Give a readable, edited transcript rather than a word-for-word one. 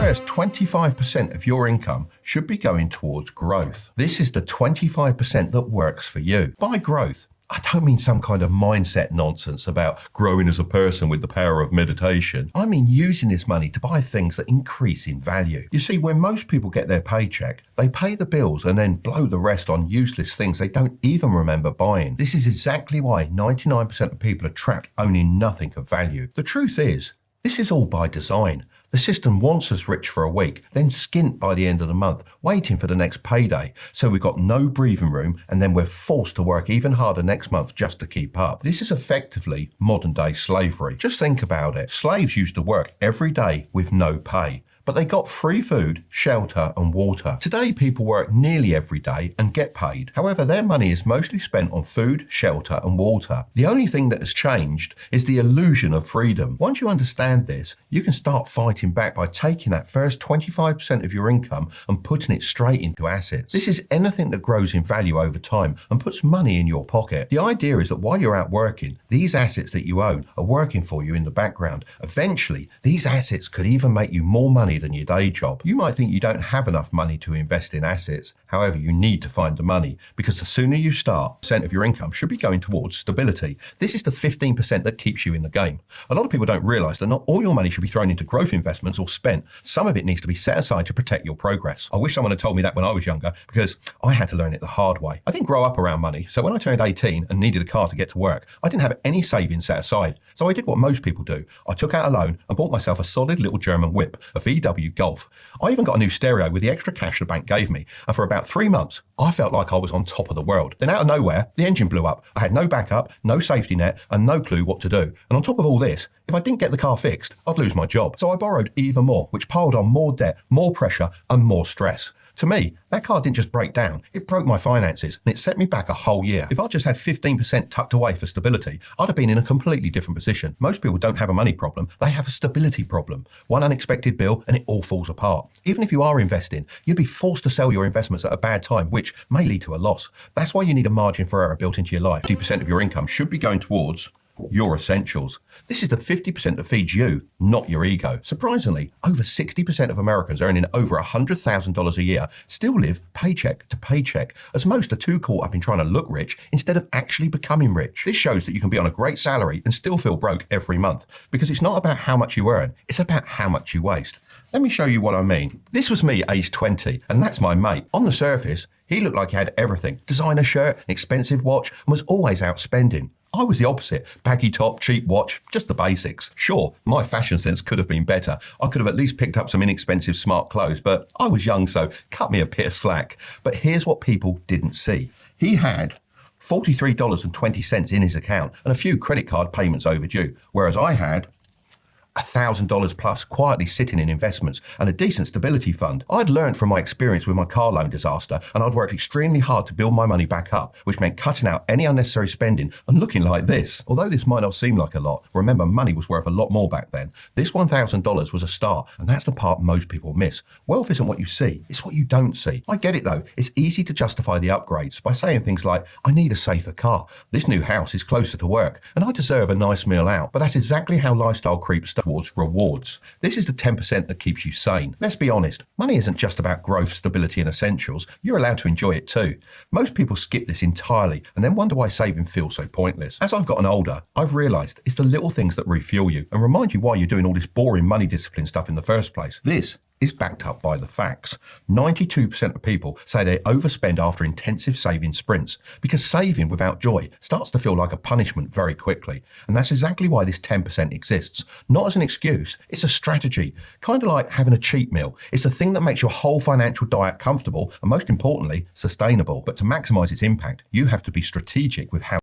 first 25% of your income should be going towards growth. This is the 25% that works for you. By growth, I don't mean some kind of mindset nonsense about growing as a person with the power of meditation. I mean using this money to buy things that increase in value. You see, when most people get their paycheck, they pay the bills and then blow the rest on useless things they don't even remember buying. This is exactly why 99% of people are trapped owning nothing of value. The truth is, this is all by design. The system wants us rich for a week, then skint by the end of the month, waiting for the next payday. So we've got no breathing room, and then we're forced to work even harder next month just to keep up. This is effectively modern day slavery. Just think about it. Slaves used to work every day with no pay, but they got free food, shelter and water. Today, people work nearly every day and get paid. However, their money is mostly spent on food, shelter and water. The only thing that has changed is the illusion of freedom. Once you understand this, you can start fighting back by taking that first 25% of your income and putting it straight into assets. This is anything that grows in value over time and puts money in your pocket. The idea is that while you're out working, these assets that you own are working for you in the background. Eventually, these assets could even make you more money than your day job. You might think you don't have enough money to invest in assets. However, you need to find the money, because the sooner you start, percent of your income should be going towards stability. This is the 15% that keeps you in the game. A lot of people don't realize that not all your money should be thrown into growth investments or spent. Some of it needs to be set aside to protect your progress. I wish someone had told me that when I was younger, because I had to learn it the hard way. I didn't grow up around money, so when I turned 18 and needed a car to get to work, I didn't have any savings set aside. So I did what most people do. I took out a loan and bought myself a solid little German whip, a VW Golf. I even got a new stereo with the extra cash the bank gave me, and for about 3 months, I felt like I was on top of the world. Then out of nowhere, the engine blew up. I had no backup, no safety net, and no clue what to do. And on top of all this, if I didn't get the car fixed, I'd lose my job. So I borrowed even more, which piled on more debt, more pressure, and more stress. To me, that car didn't just break down, it broke my finances, and it set me back a whole year. If I just had 15% tucked away for stability, I'd have been in a completely different position. Most people don't have a money problem, they have a stability problem. One unexpected bill and it all falls apart. Even if you are investing, you'd be forced to sell your investments at a bad time, which may lead to a loss. That's why you need a margin for error built into your life. 50% of your income should be going towards your essentials. This is the 50% that feeds you, not your ego. Surprisingly, over 60% of Americans earning over $100,000 a year still live paycheck to paycheck, as most are too caught up in trying to look rich instead of actually becoming rich. This shows that you can be on a great salary and still feel broke every month, because it's not about how much you earn, it's about how much you waste. Let me show you what I mean. This was me aged 20, and that's my mate. On the surface, he looked like he had everything. Designer shirt, an expensive watch, and was always out spending. I was the opposite. Baggy top, cheap watch, just the basics. Sure, my fashion sense could have been better. I could have at least picked up some inexpensive smart clothes, but I was young, so cut me a bit of slack. But here's what people didn't see. He had $43.20 in his account and a few credit card payments overdue, whereas I had $1,000 plus quietly sitting in investments and a decent stability fund. I'd learned from my experience with my car loan disaster, and I'd worked extremely hard to build my money back up, which meant cutting out any unnecessary spending and looking like this. Although this might not seem like a lot, remember money was worth a lot more back then. This $1,000 was a start, and that's the part most people miss. Wealth isn't what you see, it's what you don't see. I get it though, it's easy to justify the upgrades by saying things like, I need a safer car, this new house is closer to work, and I deserve a nice meal out. But that's exactly how lifestyle creeps towards rewards. This is the 10% that keeps you sane. Let's be honest, money isn't just about growth, stability and essentials. You're allowed to enjoy it too. Most people skip this entirely and then wonder why saving feels so pointless. As I've gotten older, I've realized it's the little things that refuel you and remind you why you're doing all this boring money discipline stuff in the first place. This is backed up by the facts. 92% of people say they overspend after intensive saving sprints, because saving without joy starts to feel like a punishment very quickly. And that's exactly why this 10% exists. Not as an excuse, it's a strategy. Kind of like having a cheat meal. It's a thing that makes your whole financial diet comfortable and, most importantly, sustainable. But to maximize its impact, you have to be strategic with how